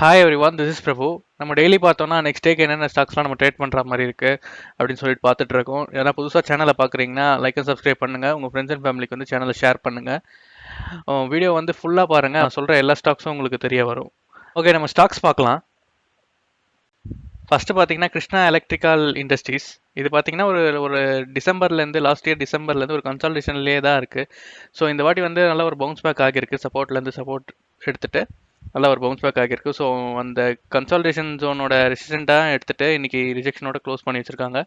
Hi every, this is Prabhu. நம்ம daily பார்த்தோம்னா next டேக்கு என்னென்ன ஸ்டாக்ஸ்லாம் நம்ம ட்ரேட் பண்ணுற மாதிரி இருக்குது அப்படின்னு சொல்லிட்டு பார்த்துட்டு இருக்கோம். ஏன்னா புதுசாக சேனலை பார்க்குறீங்கன்னா லைக் அண்ட் சப்ஸ்கிரைப் பண்ணுங்கள். உங்கள் ஃப்ரெண்ட்ஸ் அண்ட் ஃபேமிலிக்கு வந்து சேனலை ஷேர் பண்ணுங்கள். வீடியோ வந்து ஃபுல்லாக பாருங்கள். நான் சொல்கிற எல்லா ஸ்டாக்ஸும் உங்களுக்கு தெரிய வரும். ஓகே, நம்ம ஸ்டாக்ஸ் பார்க்கலாம். ஃபஸ்ட்டு பார்த்தீங்கன்னா கிருஷ்ணா எலக்ட்ரிக்கல் இண்டஸ்ட்ரீஸ். இது பார்த்தீங்கன்னா ஒரு ஒரு டிசம்பர்லேருந்து லாஸ்ட் இயர் டிசம்பர்லேருந்து ஒரு கன்சால்டேஷன்லேயே தான் இருக்குது. ஸோ இந்த வாட்டி வந்து நல்ல ஒரு பவுன்ஸ் பேக் ஆகியிருக்கு. சப்போர்ட்லேருந்து சப்போர்ட் எடுத்துகிட்டு நல்ல ஒரு பவுன்ஸ் பேக் ஆகியிருக்கு. ஸோ அந்த கன்சால்டேஷன் ஜோனோட ரெசிஸ்டண்ட்டாக எடுத்துகிட்டு இன்றைக்கி ரிஜெக்ஷனோட க்ளோஸ் பண்ணி வச்சுருக்காங்க.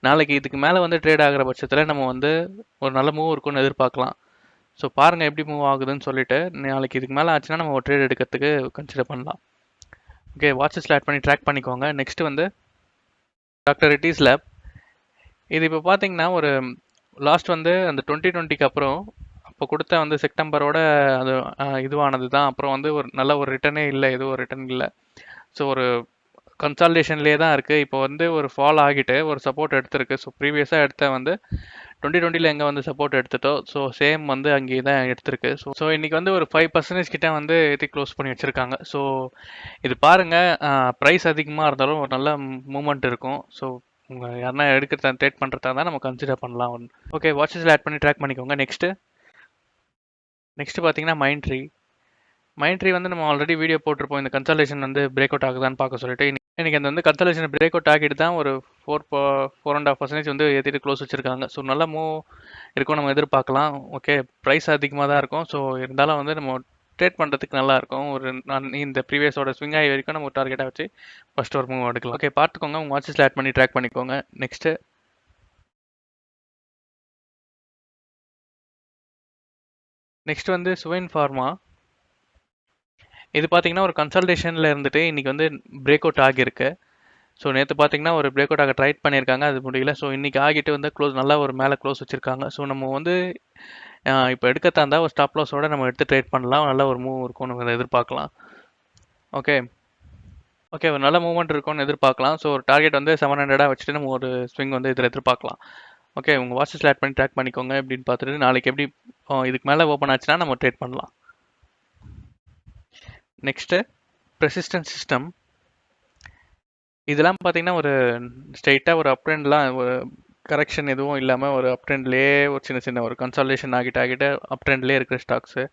நாளைக்கு இதுக்கு மேலே வந்து ட்ரேட் ஆகிற பட்சத்தில் நம்ம வந்து ஒரு நல்ல மூவ் இருக்குன்னு எதிர்பார்க்கலாம். ஸோ பாருங்கள் எப்படி மூவ் ஆகுதுன்னு சொல்லிட்டு நாளைக்கு இதுக்கு மேலே ஆச்சுன்னா நம்ம ஒரு ட்ரேட் எடுக்கிறதுக்கு கன்சிடர் பண்ணலாம். ஓகே, வாட்சஸில் ஆட் பண்ணி ட்ராக் பண்ணிக்கோங்க. நெக்ஸ்ட் வந்து டாக்டர் ரெட்டிஸ் லேப். இது இப்போ பார்த்தீங்கன்னா ஒரு லாஸ்ட் வந்து அந்த 2020க்கு அப்புறம் அப்போ கொடுத்த வந்து செப்டம்பரோட அது இதுவானது தான். அப்புறம் வந்து ஒரு நல்ல ஒரு ரிட்டர்னே இல்லை, எதுவும் ஒரு ரிட்டர்ன் இல்லை. ஸோ ஒரு கன்சால்டேஷன்லேயே தான் இருக்குது. இப்போ வந்து ஒரு ஃபால் ஆகிட்டு ஒரு சப்போர்ட் எடுத்திருக்கு. ஸோ ப்ரீவியஸாக எடுத்த வந்து 2020 எங்கே வந்து சப்போர்ட் எடுத்துட்டோ ஸோ சேம் வந்து அங்கேயே தான் எடுத்திருக்கு. ஸோ இன்றைக்கி வந்து ஒரு 5% கிட்ட வந்து ஏற்றி க்ளோஸ் பண்ணி வச்சுருக்காங்க. ஸோ இது பாருங்கள், ப்ரைஸ் அதிகமாக இருந்தாலும் ஒரு நல்ல மூமெண்ட் இருக்கும். ஸோ உங்கள் யாருன்னா எடுக்கிறதா ட்ரேட் பண்ணுறதா தான் நம்ம கன்சிடர் பண்ணலாம். ஓகே, வாட்சஸில் ஆட் பண்ணி ட்ராக் பண்ணிக்கோங்க. நெக்ஸ்ட்டு பார்த்தீங்கன்னா மைண்ட்ரி வந்து நம்ம ஆல்ரெடி வீடியோ போட்டிருப்போம். இந்த கன்சல்டேஷன் வந்து பிரேக் அவுட் ஆகுதான்னு பார்க்க சொல்லிட்டு இன்றைக்கி அந்த வந்து கன்சல்டேஷன் பிரேக் அவுட் ஆகிட்டு தான் ஒரு 4.5% வந்து ஏற்றிட்டு க்ளோஸ் வச்சுருக்காங்க. ஸோ நல்ல மூவ் இருக்கும் நம்ம எதிர்பார்க்கலாம். ஓகே, ப்ரைஸ் அதிகமாக தான் இருக்கும். ஸோ இருந்தாலும் வந்து நம்ம ட்ரேட் பண்ணுறதுக்கு நல்லாயிருக்கும். இந்த ப்ரீவியஸோட ஸ்விங் ஆகி வரைக்கும் நம்ம டார்கெட்டாக வச்சு ஃபஸ்ட் ஒரு மூவ் எடுக்கலாம். ஓகே, பார்த்துக்கோங்க. உங்கள் வாட்சஸில் ஆட் பண்ணி ட்ராக் பண்ணிக்கோங்க. நெக்ஸ்ட் வந்து சுவைன் ஃபார்மா. இது பார்த்தீங்கன்னா ஒரு கன்சல்டேஷனில் இருந்துட்டு இன்றைக்கி வந்து பிரேக் அவுட் ஆகியிருக்கு. ஸோ நேற்று பார்த்தீங்கன்னா ஒரு பிரேக் அவுட் ஆக ட்ரை பண்ணியிருக்காங்க, அது முடியல. ஸோ இன்றைக்கி ஆகிட்டு வந்து நல்லா ஒரு மேலே க்ளோஸ் வச்சுருக்காங்க. ஸோ நம்ம வந்து இப்போ எடுக்கத்தான் இருந்தால் ஒரு ஸ்டாப் லாஸோட நம்ம எடுத்து ட்ரேட் பண்ணலாம். நல்ல ஒரு மூவ் இருக்கும்னு நம்ம எதிர்பார்க்கலாம். ஓகே, ஒரு நல்ல மூவ்மெண்ட் இருக்கும்னு எதிர்பார்க்கலாம். ஸோ ஒரு டார்கெட் வந்து 700 வச்சுட்டு நம்ம ஒரு ஸ்விங் வந்து இதில் எதிர்பார்க்கலாம். ஓகே, உங்கள் வாட்சஸில் ஆட் பண்ணி ட்ராக் பண்ணிக்கோங்க. எப்படின்னு பார்த்துட்டு நாளைக்கு எப்படி இதுக்கு மேலே ஓப்பன் ஆச்சுன்னா நம்ம ட்ரேட் பண்ணலாம். Next persistent system. இதெல்லாம் பார்த்தீங்கன்னா ஒரு ஸ்ட்ரெயிட்டாக ஒரு அப் ட்ரெண்ட்லாம் ஒரு கரெக்ஷன் எதுவும் இல்லாமல் ஒரு அப் ட்ரெண்ட்லேயே ஒரு சின்ன ஒரு கன்சால்டேஷன் ஆகிட்டு அப் ட்ரெண்ட்லேயே இருக்கிற ஸ்டாக்ஸு.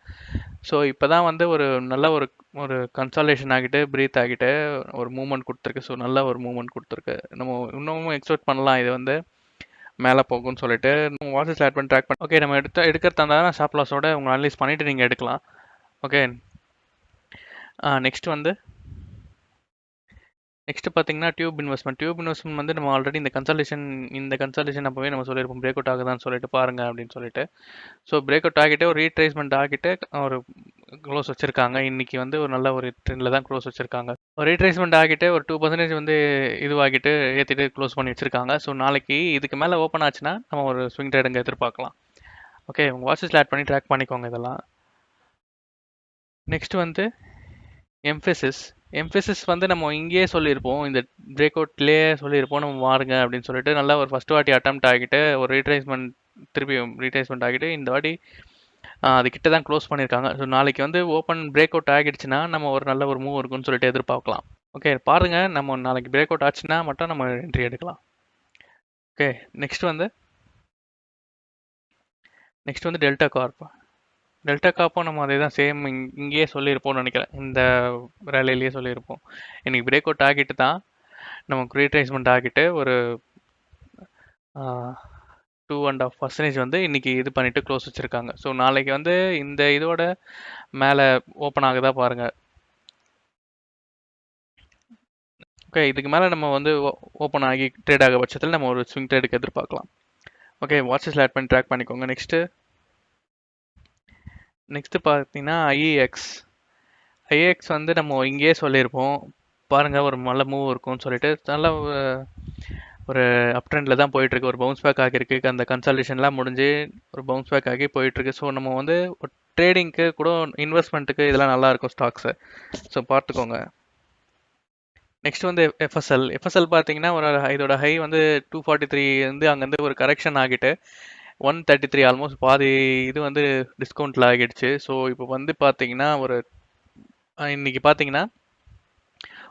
ஸோ இப்போ தான் வந்து ஒரு நல்ல ஒரு கன்சால்டேஷன் ஆகிட்டு பிரீத் ஆகிட்டு ஒரு மூவ்மெண்ட் கொடுத்துருக்கு. ஸோ நல்ல ஒரு மூவ்மெண்ட் கொடுத்துருக்கு. நம்ம இன்னமும் எக்ஸ்பெக்ட் பண்ணலாம் இது வந்து மேலே போகும்னு சொல்லிட்டு. நம்ம வாட்சஸ் ஆட் பண்ணி ட்ராக் பண்ணி ஓகே, நம்ம எடுக்கிறதா இருந்தால் ஸ்டாப் லாஸோட உங்கள் அனலைஸ் பண்ணிவிட்டு நீங்கள் எடுக்கலாம். ஓகே, நெக்ஸ்ட் பார்த்தீங்கன்னா டியூப் இன்வெஸ்ட்மெண்ட் வந்து நம்ம ஆல்ரெடி இந்த கன்சல்டேஷன் அப்போவே நம்ம சொல்லியிருப்போம் பிரேக் அவுட் ஆகுதான்னு சொல்லிட்டு பாருங்க அப்படின்னு சொல்லிட்டு. ஸோ பிரேக் அவுட் ஆகிட்டு ஒரு ரீட்ரேஸ்மெண்ட் ஆகிட்டு ஒரு க்ளோஸ் வச்சிருக்காங்க. இன்னைக்கு வந்து ஒரு நல்ல ஒரு ட்ரெண்டில் தான் க்ளோஸ் வச்சிருக்காங்க. ஒரு ரீட்ரேஸ்மெண்ட் ஆகிட்டு ஒரு 2% வந்து இதுவாகிட்டு ஏற்றிட்டு க்ளோஸ் பண்ணி வச்சிருக்காங்க. ஸோ நாளைக்கு இதுக்கு மேலே ஓப்பன் ஆச்சுன்னா நம்ம ஒரு ஸ்விங் ட்ரேடுங்க எதிர்பார்க்கலாம். ஓகே, உங்கள் வாட்சஸில் ஆட் பண்ணி ட்ராக் பண்ணிக்கோங்க இதெல்லாம். நெக்ஸ்ட் வந்து எம்ஃபசிஸ் வந்து நம்ம இங்கேயே சொல்லியிருப்போம், இந்த பிரேக் அவுட்லேயே சொல்லியிருப்போம் நம்ம மாறுங்க அப்படின்னு சொல்லிட்டு. நல்லா ஒரு ஃபஸ்ட் வாட்டி அட்டெம்ப்ட் ஆகிட்டு ஒரு ரீட்ரேஸ்மெண்ட் ஆகிட்டு இந்த வாட்டி அது கிட்ட தான் க்ளோஸ் பண்ணியிருக்காங்க. ஸோ நாளைக்கு வந்து ஓப்பன் பிரேக் அவுட் ஆகிடுச்சுன்னா நம்ம ஒரு நல்ல ஒரு மூவ் இருக்குன்னு சொல்லிட்டு எதிர்பார்க்கலாம். ஓகே, பாருங்கள், நம்ம நாளைக்கு பிரேக் அவுட் ஆச்சுன்னா மட்டும் நம்ம என்ட்ரி எடுக்கலாம். ஓகே, நெக்ஸ்ட் வந்து டெல்டா கார்ப்பும் நம்ம அதே தான் சேம் இங்கேயே சொல்லியிருப்போம்னு நினைக்கிறேன். இந்த ரேலிலேயே சொல்லியிருப்போம். இன்றைக்கி பிரேக் அவுட் ஆகிட்டு தான் நமக்கு ரீட்ரேஸ்மெண்ட் ஆகிட்டு ஒரு 2.5% வந்து இன்றைக்கி இது பண்ணிவிட்டு க்ளோஸ் வச்சுருக்காங்க. ஸோ நாளைக்கு வந்து இந்த இதோட மேலே ஓப்பன் ஆகுதா பாருங்கள். ஓகே, இதுக்கு மேலே நம்ம வந்து ஓப்பன் ஆகி ட்ரேட் ஆக பட்சத்தில் நம்ம ஒரு ஸ்விங் ட்ரேடுக்கு எதிர்பார்க்கலாம். ஓகே, வாட்சஸில் ஆட் பண்ணி ட்ராக் பண்ணிக்கோங்க. நெக்ஸ்ட்டு பார்த்தீங்கன்னா ஐஏஎக்ஸ் வந்து நம்ம இங்கேயே சொல்லியிருப்போம் பாருங்கள் ஒரு நல்ல மூவ் இருக்கும்னு சொல்லிட்டு. நல்ல ஒரு அப் ட்ரெண்டில் தான் போயிட்டுருக்கு. ஒரு பவுன்ஸ் பேக் ஆகியிருக்கு. அந்த கன்சல்டேஷன்லாம் முடிஞ்சு ஒரு பவுன்ஸ் பேக் ஆகி போயிட்டுருக்கு. ஸோ நம்ம வந்து ஒரு ட்ரேடிங்க்கு கூட இன்வெஸ்ட்மெண்ட்டுக்கு இதெல்லாம் நல்லாயிருக்கும் ஸ்டாக்ஸு. ஸோ பார்த்துக்கோங்க. நெக்ஸ்ட் வந்து எஃப்எஸ்எல் பார்த்தீங்கன்னா ஒரு இதோட ஹை வந்து 243 வந்து அங்கேருந்து ஒரு கரெக்ஷன் ஆகிட்டு 133 ஆல்மோஸ்ட் பாதி இது வந்து டிஸ்கவுண்ட்டில் ஆகிடுச்சு. ஸோ இப்போ வந்து பார்த்தீங்கன்னா இன்னைக்கு பார்த்தீங்கன்னா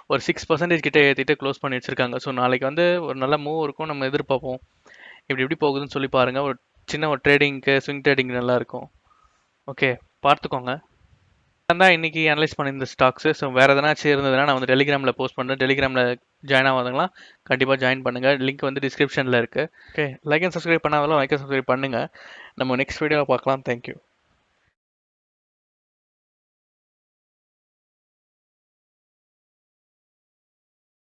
ஒரு 6% கிட்ட ஏற்றிட்டு க்ளோஸ் பண்ணி வச்சிருக்காங்க. ஸோ நாளைக்கு வந்து ஒரு நல்ல மூவ் இருக்கும், நம்ம எதிர்பார்ப்போம். எப்படி போகுதுன்னு சொல்லி பாருங்க. ஒரு சின்ன ஒரு ட்ரேடிங்க்கு ஸ்விங் ட்ரேடிங் நல்லா இருக்கும். ஓகே, பார்த்துக்கோங்க. தான் இன்னைக்கு அனலைஸ் பண்ண இந்த ஸ்டாக்ஸ். ஸோ வேறு எதனாச்சும் இருந்ததுன்னா நான் வந்து டெலிகிராமில் போஸ்ட் பண்ணுறேன். டெலிகிராமில் ஜாயின் ஆகாதவங்களாம் கண்டிப்பாக ஜாயின் பண்ணுங்கள். லிங்க் வந்து டிஸ்கிரிப்ஷனில் இருக்குது. ஓகே, லைக் அண்ட் சப்ஸ்கிரைப் பண்ணாதவங்களும் லைக் அண்ட் சப்ஸ்கிரைப் பண்ணுங்கள். நம்ம நெக்ஸ்ட் வீடியோவில் பார்க்கலாம். தேங்க்யூ.